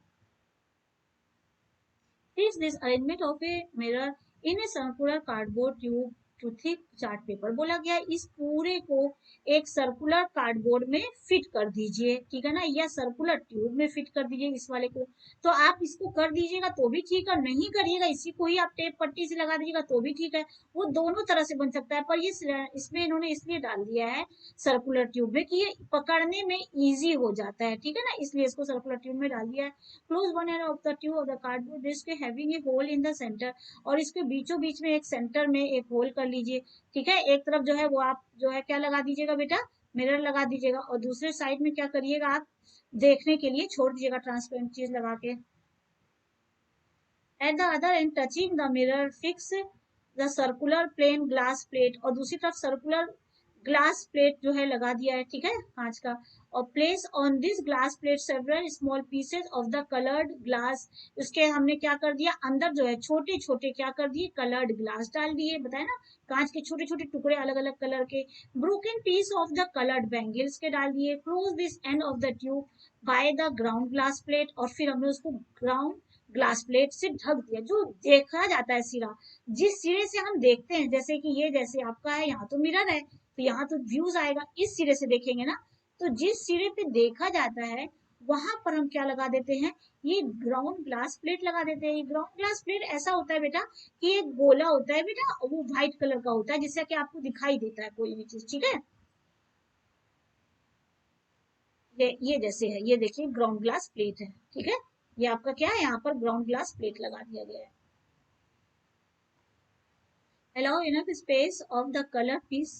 Is this arrangement of a mirror in a circular cardboard tube to thick chart paper। बोला गया इस पूरे को एक सर्कुलर कार्डबोर्ड में फिट कर दीजिए, ठीक है ना, या सर्कुलर ट्यूब में फिट कर दीजिए इस वाले को। तो आप इसको कर दीजिएगा तो भी ठीक है, नहीं करिएगा इसी को ही आप टेप पट्टी से लगा दीजिएगा तो भी ठीक है, वो दोनों तरह से बन सकता है। पर ये इसमें इन्होंने इसलिए डाल दिया है सर्कुलर ट्यूब में कि ये पकड़ने में इजी हो जाता है, ठीक है ना, इसलिए इसको सर्कुलर ट्यूब में डाल दिया है। Close one end of the tube of the cardboard disc having a hole in the centre. और इसके बीचों बीच में एक सेंटर में एक होल कर लीजिए, ठीक है। एक तरफ जो है वो आप जो है क्या लगा दीजिएगा बेटा, मिरर लगा दीजिएगा, और दूसरे साइड में क्या करिएगा आप, देखने के लिए छोड़ दीजिएगा ट्रांसपेरेंट चीज लगा के। At the other end touching the mirror fix the circular plane glass plate, और दूसरी तरफ सर्कुलर ग्लास प्लेट जो है लगा दिया है, ठीक है, कांच का। और place on this glass plate several small pieces of the coloured glass, उसके हमने क्या कर दिया, अंदर जो है छोटे छोटे क्या कर दिए, कलर्ड ग्लास डाल दिए, बताए ना, कांच के छोटे छोटे टुकड़े अलग अलग कलर के। Broken piece of the coloured bangles के डाल दिए। Close this end of the tube by the ground glass plate, और फिर हमने उसको ग्राउंड ग्लास प्लेट से ढक दिया, जो देखा जाता है सिरा, जिस सिरे से हम देखते हैं, जैसे कि ये जैसे आपका है, यहाँ तो मिरर है तो यहाँ तो व्यूज आएगा, इस सिरे से देखेंगे ना, तो जिस सिरे पे देखा जाता है वहां पर हम क्या लगा देते हैं, ये ग्राउंड ग्लास प्लेट लगा देते हैं। ये ग्राउंड ग्लास प्लेट ऐसा होता है बेटा कि एक गोला होता है बेटा, वो व्हाइट कलर का होता है, जिससे कि आपको दिखाई देता है कोई भी चीज, ठीक है। ये जैसे है, ये देखिए ग्राउंड ग्लास प्लेट है, ठीक है। ये आपका क्या है, यहाँ पर ग्राउंड ग्लास प्लेट लगा दिया गया है। allow enough space of the color piece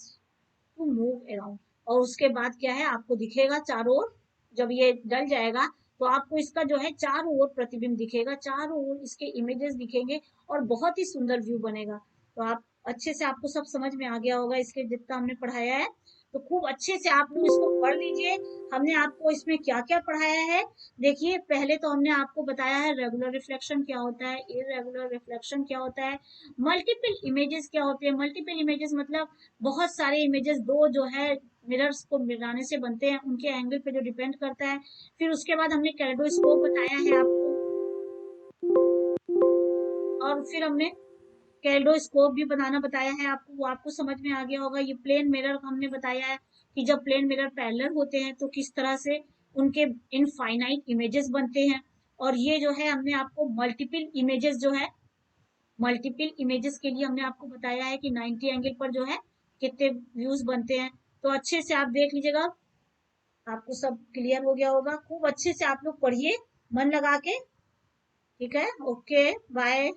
to move around, और उसके बाद क्या है, आपको दिखेगा चारों ओर, जब ये डल जाएगा तो आपको इसका जो है चारों ओर प्रतिबिंब दिखेगा, चारों ओर इसके इमेजेस दिखेंगे, और बहुत ही सुंदर व्यू बनेगा। तो आप अच्छे से, आपको सब समझ में आ गया होगा इसके जितना हमने पढ़ाया है, तो खूब अच्छे से आप लोग इसको पढ़ लीजिए। हमने आपको इसमें क्या क्या पढ़ाया है, देखिए पहले तो हमने आपको बताया है रेगुलर रिफ्लेक्शन क्या होता है, इरेगुलर रिफ्लेक्शन क्या होता है, मल्टीपल इमेजेस क्या होते हैं। मल्टीपल इमेजेस मतलब बहुत सारे इमेजेस, दो जो है मिरर्स को मिलाने से बनते हैं, उनके एंगल पे जो डिपेंड करता है। फिर उसके बाद हमने कैलेडोस्कोप बताया है आपको, और फिर हमने कैलेडोस्कोप भी बनाना बताया है आपको, वो आपको समझ में आ गया होगा। ये प्लेन मिरर हमने बताया है कि जब प्लेन मिरर पैरेलल होते हैं तो किस तरह से उनके इनफाइनाइट इमेजेस बनते हैं। और ये जो है हमने आपको मल्टीपल इमेजेस जो है, मल्टीपल इमेजेस के लिए हमने आपको बताया है कि 90 एंगल पर जो है कितने व्यूज बनते हैं। तो अच्छे से आप देख लीजिएगा, आपको सब क्लियर हो गया होगा। खूब अच्छे से आप लोग पढ़िए मन लगा के, ठीक है, ओके बाय।